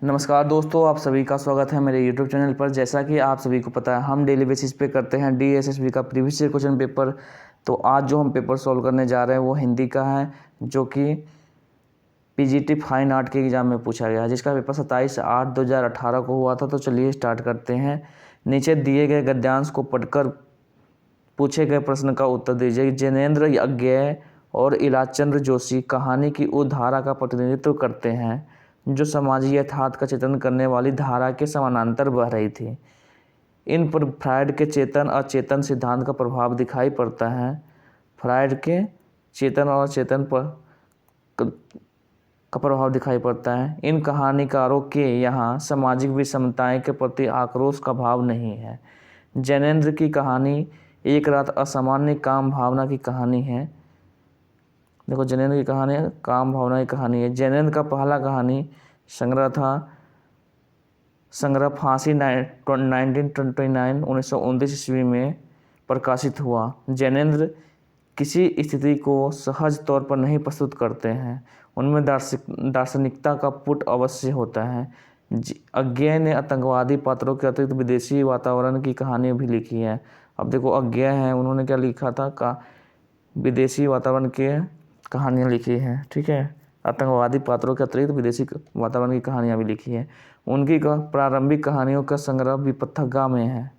नमस्कार दोस्तों, आप सभी का स्वागत है मेरे YouTube चैनल पर। जैसा कि आप सभी को पता है, हम डेली बेसिस पे करते हैं DSSB का प्रीवियस ईयर क्वेश्चन पेपर। तो आज जो हम पेपर सॉल्व करने जा रहे हैं वो हिंदी का है, जो कि PGT फाइन आर्ट के एग्ज़ाम में पूछा गया है, जिसका पेपर 27/8/2018 को हुआ था। तो चलिए स्टार्ट करते हैं। नीचे दिए गए गद्यांश को पढ़कर पूछे गए प्रश्न का उत्तर दीजिए। जैनेन्द्र अज्ञेय और इलाचंद्र जोशी कहानी की उस धारा का प्रतिनिधित्व करते हैं जो सामाजिक यथार्थ का चित्रण करने वाली धारा के समानांतर बह रही थी। इन पर फ्रायड के चेतन अचेतन सिद्धांत का प्रभाव दिखाई पड़ता है। फ्रायड के चेतन और अचेतन पर का प्रभाव दिखाई पड़ता है। इन कहानीकारों के यहाँ सामाजिक विषमताएं के प्रति आक्रोश का भाव नहीं है। जैनेन्द्र की कहानी एक रात असामान्य काम भावना की कहानी है। देखो, जैनेन्द्र की कहानी काम भावना की कहानी है। जैनेन्द्र का पहला कहानी संग्रह फांसी 1929 ईस्वी में प्रकाशित हुआ। जैनेन्द्र किसी स्थिति को सहज तौर पर नहीं प्रस्तुत करते हैं, उनमें दार्शनिकता का पुट अवश्य होता है। अज्ञेय ने आतंकवादी पात्रों के अतिरिक्त विदेशी वातावरण की कहानी भी लिखी है। अब देखो, अज्ञेय है, उन्होंने क्या लिखा था, विदेशी वातावरण के कहानियाँ लिखी हैं। ठीक है, आतंकवादी पात्रों के अतिरिक्त विदेशी वातावरण की कहानियाँ भी लिखी है। उनकी प्रारंभिक कहानियों का संग्रह विपथगा में है,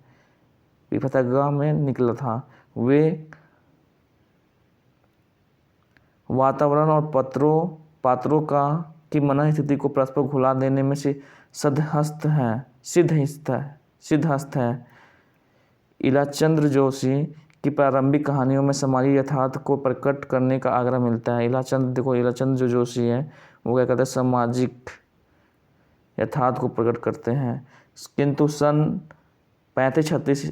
विपथगा में निकला था। वे वातावरण और पात्रों की मन स्थिति को परस्पर घुला देने में से सिद्धहस्त है। इलाचंद्र जोशी की प्रारंभिक कहानियों में समाजी यथार्थ को प्रकट करने का आग्रह मिलता है। इलाचंद्र जो जोशी है वो क्या कहते हैं, सामाजिक यथार्थ को प्रकट करते हैं। किंतु सन 35-36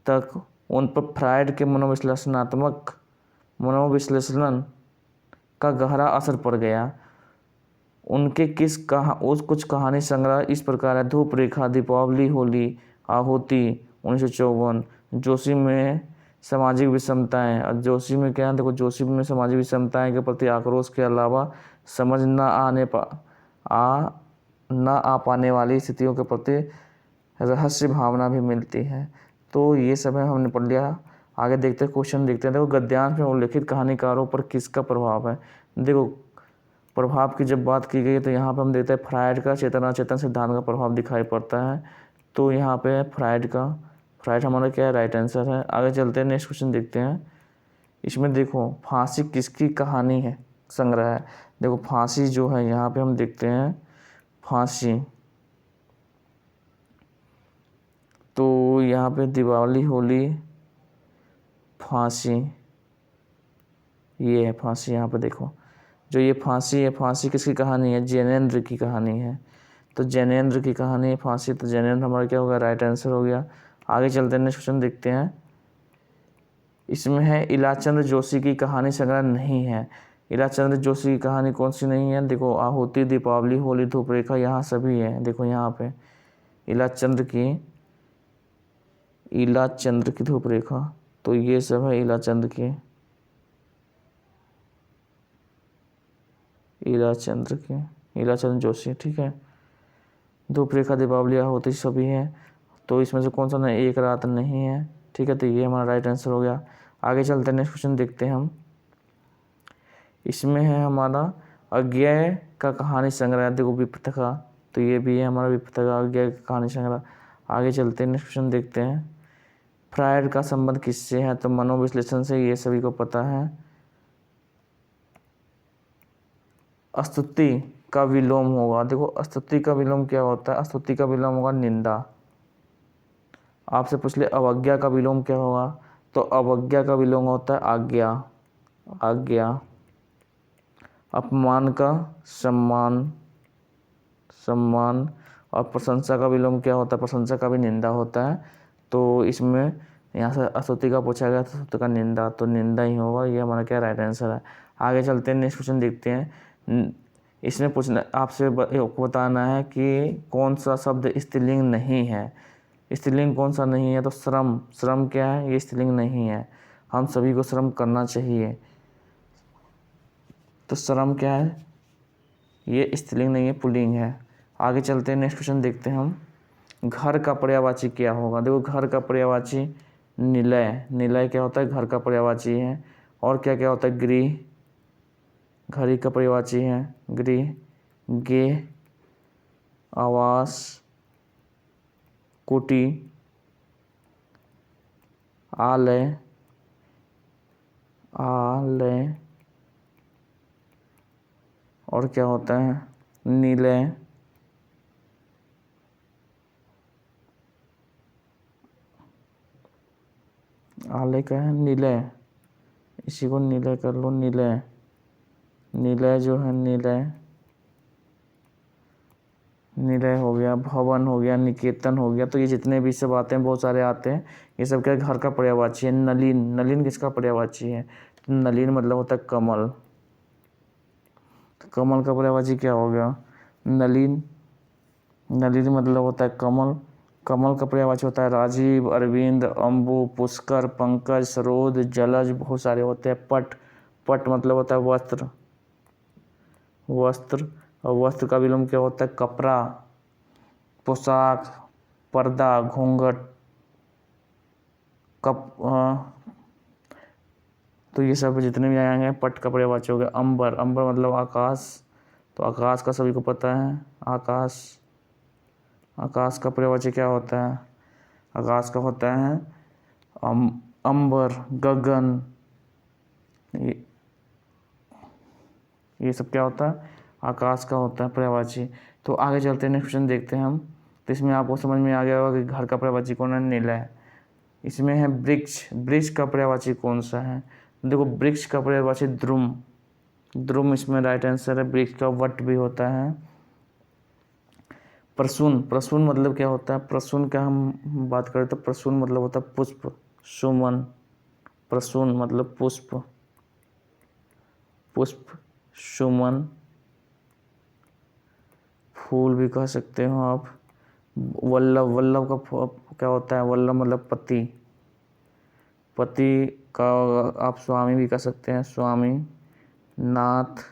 तक उन पर फ्रायड के मनोविश्लेषण का गहरा असर पड़ गया। उनके कुछ कहानी संग्रह इस प्रकार है: धूप रेखा, दीपावली, होली, आहुति 1954। जोशी में सामाजिक विषमताएं, और जोशी में क्या है, देखो, जोशी में सामाजिक विषमताएं के प्रति आक्रोश के अलावा समझ न आ पाने वाली स्थितियों के प्रति रहस्य भावना भी मिलती है। तो ये सब है, हमने पढ़ लिया। आगे देखते हैं, क्वेश्चन देखते हैं। देखो, गद्यांश में उल्लेखित कहानीकारों पर किसका प्रभाव है। देखो, प्रभाव की जब बात की गई तो यहाँ पे हम देखते हैं फ्रायड का चेतना चेतन सिद्धांत का प्रभाव दिखाई पड़ता है। तो यहाँ पे फ्रायड हमारा क्या है, राइट आंसर है। आगे चलते हैं, नेक्स्ट क्वेश्चन देखते हैं। इसमें देखो, फांसी किसकी कहानी है, संग्रह है। देखो, फांसी जो है, यहाँ पे हम देखते हैं फांसी, तो यहाँ पे दीपावली, होली, फांसी, ये है फांसी। यहाँ पे देखो, जो ये फांसी है, फांसी किसकी कहानी है, जैनेन्द्र की कहानी है। तो जैनेन्द्र की कहानी है फांसी, तो जैनेन्द्र हमारा क्या होगा, राइट आंसर हो गया। आगे चलते हैं, नेक्स्ट क्वेश्चन देखते हैं। इसमें है इलाचंद्र जोशी की कहानी संग्रह नहीं है। इलाचंद्र जोशी की कहानी कौन सी नहीं है, देखो, आहुति, दीपावली, होली, धूप रेखा, यहाँ सभी है। देखो यहाँ पे इलाचंद्र की धूप रेखा, तो ये सब है इलाचंद्र जोशी। ठीक है, धूप रेखा, दीपावली, आहुति सभी है। तो इसमें से कौन सा नहीं, एक रात नहीं है। ठीक है, तो ये हमारा राइट आंसर हो गया। आगे चलते हैं, नेक्स्ट क्वेश्चन देखते हैं हम। इसमें है हमारा अज्ञेय का कहानी संग्रह, देखो विपथगा, तो ये भी है हमारा विपथगा, अज्ञेय का कहानी संग्रह। आगे चलते हैं, नेक्स्ट क्वेश्चन देखते हैं। फ्रायड का संबंध किससे है, तो मनोविश्लेषण से, ये सभी को पता है। स्तुति का विलोम होगा। देखो, स्तुति का विलोम क्या होता है, स्तुति का विलोम होगा निंदा। आपसे पूछ ले अवज्ञा का विलोम क्या होगा, तो अवज्ञा का विलोम होता है आज्ञा। अपमान का सम्मान। और प्रशंसा का विलोम क्या होता है, प्रशंसा का भी निंदा होता है। तो इसमें यहाँ से स्तुति का पूछा गया, तो स्तुति का निंदा, तो निंदा ही होगा। ये हमारा क्या राइट आंसर है। आगे चलते हैं, नेक्स्ट क्वेश्चन देखते हैं। इसमें पूछना आपसे बताना है कि कौन सा शब्द स्त्रीलिंग नहीं है। स्त्रीलिंग कौन सा नहीं है, तो श्रम क्या है, ये स्त्रीलिंग नहीं है। हम सभी को श्रम करना चाहिए, तो श्रम क्या है, ये स्त्रीलिंग नहीं है, पुल्लिंग है। आगे चलते हैं, नेक्स्ट क्वेश्चन देखते हैं हम। घर का पर्यायवाची क्या होगा? देखो घर का पर्यायवाची निलय, निलय क्या होता है? घर का पर्यायवाची है। और क्या क्या होता है? गृह, घर ही का पर्यायवाची है। गृह, गेह, आवास, कुटी, आलय, आलय, और क्या होता है? निलय, आलय का है निलय, इसी को निलय कर लो। निलय, निलय जो है निलय, निलय हो गया, भवन हो गया, निकेतन हो गया। तो ये जितने भी सब आते हैं, बहुत सारे आते हैं, ये सब क्या घर का पर्यायवाची है। नलिन, नलिन किसका पर्यायवाची है? तो नलिन मतलब होता है कमल। तो कमल का पर्यायवाची क्या हो गया? नलिन, नलिन मतलब होता है कमल। कमल का पर्यायवाची होता है राजीव, अरविंद, अम्बु, पुष्कर, पंकज, सरोज, जलज, बहुत सारे होते हैं। पट, पट मतलब होता है वस्त्र, वस्त्र, और वस्त्र का विलोम क्या होता है? कपड़ा, पोशाक, पर्दा, घूंघट, तो ये सब जितने भी आएंगे पट का पर्यायवाची हो गया। अंबर, अंबर मतलब आकाश, तो आकाश का सभी को पता है। आकाश, आकाश का पर्यायवाची क्या होता है? आकाश का होता है अंबर, गगन, ये सब क्या होता है? आकाश का होता है पर्यायवाची। तो आगे चलते हैं, नेक्स्ट क्वेश्चन देखते हैं हम। तो इसमें आपको समझ में आ गया होगा कि घर का पर्यायवाची कौन है? निलय। इसमें है वृक्ष, वृक्ष का पर्यायवाची कौन सा है? देखो वृक्ष का पर्यायवाची द्रुम, द्रुम इसमें राइट आंसर है। वृक्ष का वट भी होता है। प्रसून, प्रसून मतलब क्या होता है? प्रसून का हम बात करें तो प्रसून मतलब होता है पुष्प, सुमन। प्रसून मतलब पुष्प, पुष्प, सुमन, फूल भी कह सकते हो आप। वल्लभ, वल्लभ का क्या होता है? वल्लभ मतलब पति, पति का आप स्वामी भी कह सकते हैं, स्वामी। नाथ,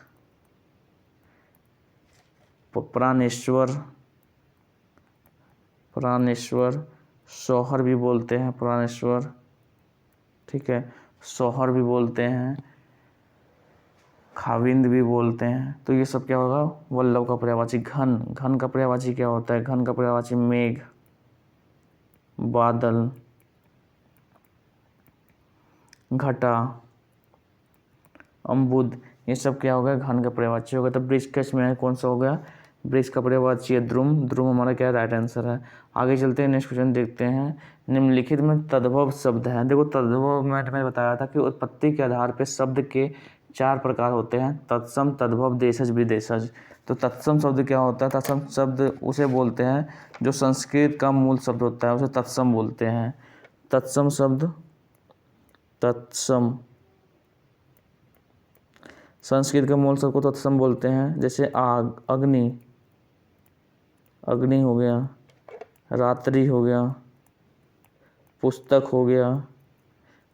प्राणेश्वर, प्राणेश्वर, शौहर भी बोलते हैं प्राणेश्वर, ठीक है, शौहर भी बोलते हैं, खाविंद भी बोलते हैं। तो ये सब क्या होगा? वल्लभ का पर्यायवाची। घन, घन का पर्यायवाची क्या होता है? घन का पर्यायवाची मेघ, बादल, घटा, अम्बुद, ये सब क्या हो गया? घन का पर्यायवाची हो गया। तो वृक्ष का इसमें कौन सा हो गया? वृक्ष का पर्यायवाची है द्रुम, द्रुम हमारा क्या राइट आंसर है। आगे चलते हैं, नेक्स्ट क्वेश्चन देखते हैं। निम्नलिखित में तद्भव शब्द है। देखो तद्भव मैंने बताया था कि उत्पत्ति के आधार पर शब्द के 4 प्रकार होते हैं, तत्सम, तद्भव, देशज, विदेशज। तो तत्सम शब्द क्या होता है? तत्सम शब्द उसे बोलते हैं जो संस्कृत का मूल शब्द होता है, उसे तत्सम बोलते हैं। तत्सम शब्द, तत्सम, संस्कृत के मूल शब्द को तत्सम बोलते हैं। जैसे आग, अग्नि, अग्नि हो गया, रात्रि हो गया, पुस्तक हो गया।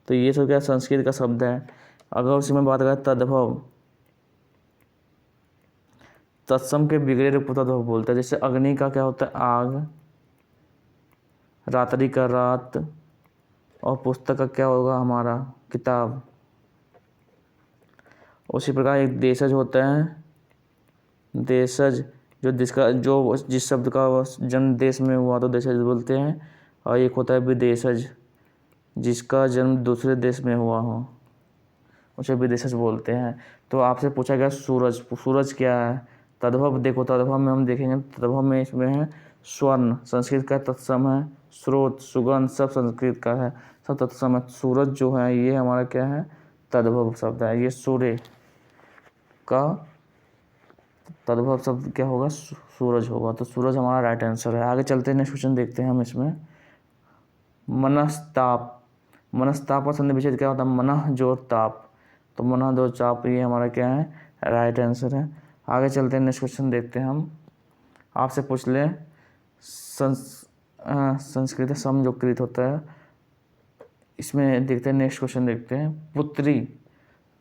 तो ये सब क्या संस्कृत का शब्द है। अगर उसी में बात करें तद्भव, तत्सम के बिगड़े रूप को तद्भव बोलते हैं। जैसे अग्नि का क्या होता है? आग, रात्रि का रात, और पुस्तक का क्या होगा? हमारा किताब। उसी प्रकार एक देशज होता है, देशज जो जिस शब्द का जन्म देश में हुआ तो देशज बोलते हैं। और एक होता है विदेशज, जिसका जन्म दूसरे देश में हुआ हो, उसे विदेशज बोलते हैं। तो आपसे पूछा गया सूरज, सूरज क्या है? तद्भव, देखो तद्भव में हम देखेंगे, तद्भव में इसमें है स्वर्ण, संस्कृत का तत्सम है। स्रोत, सुगंध, सब संस्कृत का है, सब तत्सम है। सूरज जो है ये हमारा क्या है? तद्भव शब्द है। ये सूर्य का तद्भव शब्द क्या होगा? सूरज होगा। तो सूरज हमारा राइट आंसर है। आगे चलते हैं, नेक्स्ट क्वेश्चन देखते हैं हम। इसमें मनस्ताप, मनस्ताप का संधि विच्छेद क्या होता है? मनः जोर ताप, तो मनः जोर ताप, ये हमारा क्या है? राइट आंसर है। आगे चलते हैं, नेक्स्ट क्वेश्चन देखते हैं हम। आपसे पूछ ले संस्कृत सम जो कृत होता है, इसमें देखते हैं, नेक्स्ट क्वेश्चन देखते हैं। पुत्री,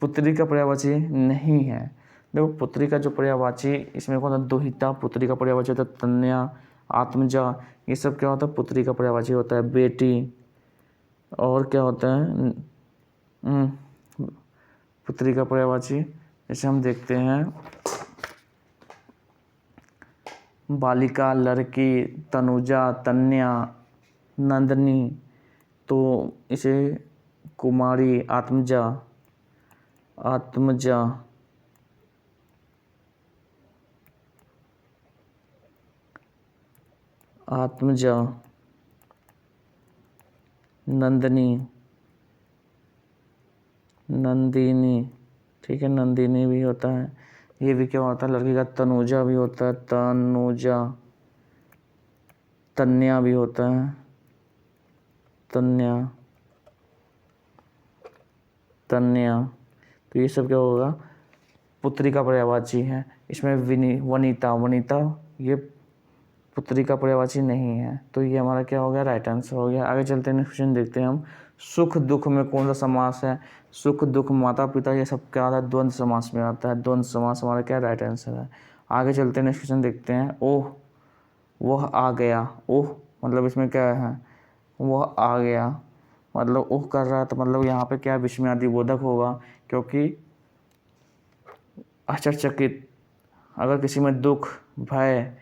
पुत्री का पर्यायवाची नहीं है, देखो पुत्री का जो पर्यायवाची इसमें कौन होता है, दुहिता। पुत्री का पर्यायवाची होता है तनया, आत्मजा। ये सब क्या होता है, पुत्री का पर्यायवाची होता है। बेटी, और क्या होता है, पुत्री का पर्यायवाची जैसे हम देखते हैं बालिका, लड़की, तनुजा, तन्या, नंदनी, तो इसे कुमारी, आत्मजा, आत्मजा, आत्मजा, नंदनी, नंदिनी, ठीक है, नंदिनी भी होता है। ये भी क्या होता है, लड़की का तनुजा भी होता है, तनुजा, तन्या भी होता है, तन्या, तन्या। तो ये सब क्या होगा, पुत्री का पर्यायवाची है। इसमें वनिता, वनिता ये पुत्री का पर्यायवाची नहीं है। तो ये हमारा क्या हो गया, राइट आंसर हो गया। आगे चलते हैं, नेक्स्ट क्वेश्चन देखते हैं हम। सुख दुख में कौन सा समास है। सुख दुख, माता पिता, ये सब क्या आता है, द्वंद्व समास में आता है। द्वंद्व समास हमारा क्या राइट आंसर है। आगे चलते हैं, नेक्स्ट क्वेश्चन देखते हैं। ओह वह आ गया। ओह मतलब इसमें क्या है, वह आ गया मतलब ओह कर रहा है, तो मतलब यहाँ पे क्या विस्मयादि बोधक होगा, क्योंकि आश्चर्यचकित, अगर किसी में दुख, भय,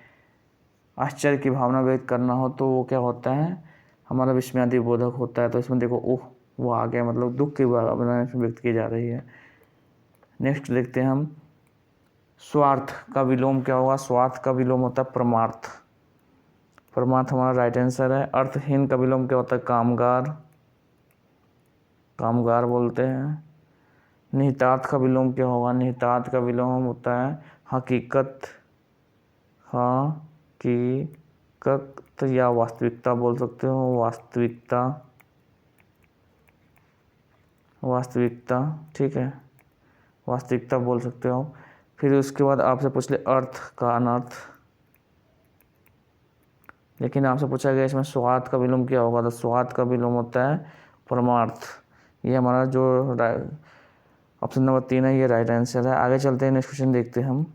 आश्चर्य की भावना व्यक्त करना हो तो वो क्या होता है, हमारा विस्मयादि बोधक होता है। तो इसमें देखो ओह वो आ गया मतलब दुख की भावना इसमें व्यक्त की जा रही है। नेक्स्ट देखते हैं हम, स्वार्थ का विलोम क्या होगा। स्वार्थ का विलोम होता है परमार्थ। परमार्थ हमारा राइट आंसर है। अर्थहीन का विलोम क्या होता है, कामगार, कामगार बोलते हैं। निहितार्थ का विलोम क्या होगा, निहितार्थ का विलोम होता है हकीकत, हकीकत, या वास्तविकता बोल सकते हो, वास्तविकता, वास्तविकता, ठीक है, वास्तविकता बोल सकते हो। फिर उसके बाद आपसे पूछ ले अर्थ का अनर्थ, लेकिन आपसे पूछा गया इसमें स्वार्थ का विलोम क्या होगा, तो स्वार्थ का विलोम होता है परमार्थ। ये हमारा जो ऑप्शन नंबर 3 है, ये राइट आंसर है। आगे चलते हैं, नेक्स्ट क्वेश्चन देखते हैं हम।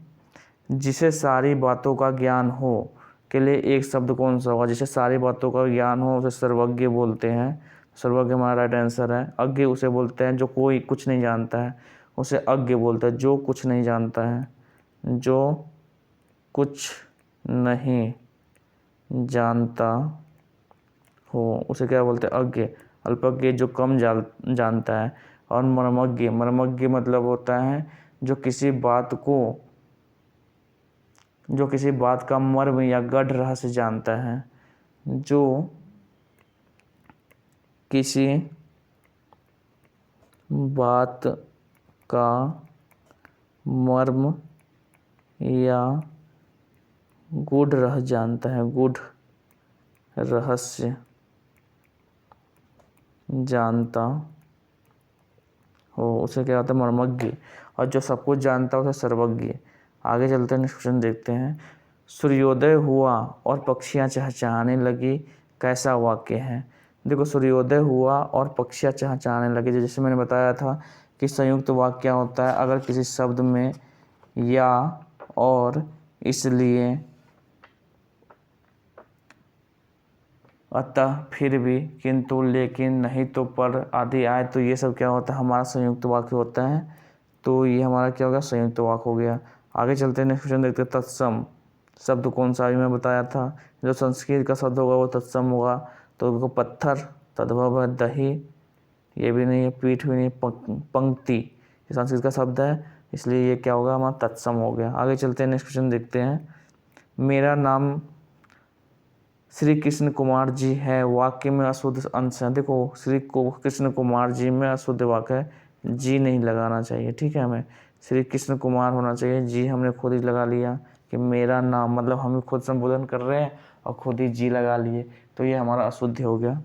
जिसे सारी बातों का ज्ञान हो के लिए एक शब्द कौन सा होगा। जिसे सारी बातों का ज्ञान हो उसे सर्वज्ञ बोलते हैं। सर्वज्ञ हमारा राइट आंसर है। अज्ञ उसे बोलते हैं जो कोई कुछ नहीं जानता है, उसे अज्ञ बोलता है। जो कुछ नहीं जानता है, जो कुछ नहीं जानता हो उसे क्या बोलते हैं, अज्ञ। अल्पज्ञ जो कम जानता है। और मर्मज्ञ, मर्मज्ञ मतलब होता है जो किसी बात का मर्म या गढ़ रहस्य जानता है। जो किसी बात का मर्म या गूढ़ रहस्य जानता है, गूढ़ रहस्य जानता हो उसे क्या होता है, मर्मज्ञ। और जो सब कुछ जानता है उसे सर्वज्ञ। आगे चलते हैं, नेक्स्ट क्वेश्चन देखते हैं। सूर्योदय हुआ और पक्षियाँ चहचहाने लगी, कैसा वाक्य है। देखो सूर्योदय हुआ और पक्षियाँ चहचहाने लगी, जैसे मैंने बताया था कि संयुक्त वाक्य क्या होता है, अगर किसी शब्द में या, और, इसलिए, अतः, फिर भी, किंतु, लेकिन, नहीं तो, पर आदि आए तो ये सब क्या होता है, हमारा संयुक्त वाक्य होता है। तो ये हमारा क्या होगा, संयुक्त वाक्य हो गया। आगे चलते हैं, नेक्स्ट क्वेश्चन देखते हैं। तत्सम शब्द कौन सा, अभी मैं बताया था, जो संस्कृत का शब्द होगा वो तत्सम होगा। तो देखो पत्थर, तद्भव है, दही, ये भी नहीं है, पीठ भी नहीं, पंक्ति, ये संस्कृत का शब्द है, इसलिए ये क्या होगा, हमारा तत्सम हो गया। आगे चलते हैं, नेक्स्ट क्वेश्चन देखते हैं। मेरा नाम श्री कृष्ण कुमार जी है, वाक्य में अशुद्ध अंश है। देखो श्री कृष्ण कुमार जी में अशुद्ध वाक्य है, जी नहीं लगाना चाहिए, ठीक है, हमें श्री कृष्ण कुमार होना चाहिए। जी हमने खुद ही लगा लिया कि मेरा नाम, मतलब हम खुद संबोधन कर रहे हैं और खुद ही जी लगा लिए, तो ये हमारा अशुद्ध हो गया,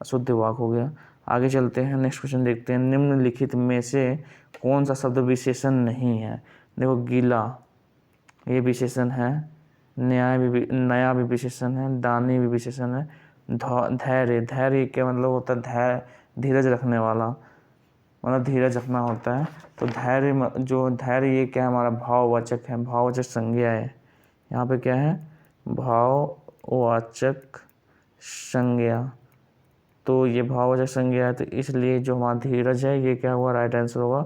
अशुद्ध वाक्य हो गया। आगे चलते हैं, नेक्स्ट क्वेश्चन देखते हैं। निम्नलिखित में से कौन सा शब्द विशेषण नहीं है। देखो गीला, ये विशेषण है। नया भी विशेषण है। दानी भी विशेषण है। धैर्य, धैर्य क्या मतलब होता है, धैर्य, धीरज रखने वाला, मतलब धीरज रखना होता है। तो धैर्य जो धैर्य ये क्या है, हमारा भाववाचक है, भाववाचक संज्ञा है। यहाँ पे क्या है, भाववाचक संज्ञा। तो ये भाववाचक संज्ञा है, तो इसलिए जो हमारा धीरज है ये क्या हुआ, राइट आंसर होगा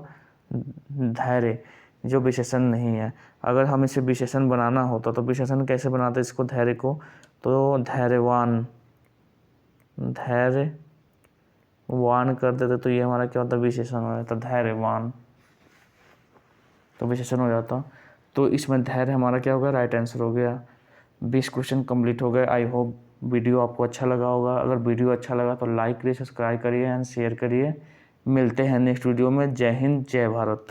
धैर्य, जो विशेषण नहीं है। अगर हम इसे विशेषण बनाना होता तो विशेषण कैसे बनाते इसको, धैर्य को, तो धैर्यवान, धैर्यवान कर देते तो ये हमारा क्या होता, विशेषण हो जाता, धैर्यवान, तो विशेषण हो जाता। तो इसमें धैर्य हमारा क्या होगा, राइट आंसर हो गया। 20 क्वेश्चन कंप्लीट हो गए। आई होप वीडियो आपको अच्छा लगा होगा। अगर वीडियो अच्छा लगा तो लाइक करिए, सब्सक्राइब करिए एंड शेयर करिए। मिलते हैं नेक्स्ट वीडियो में। जय हिंद, जय भारत।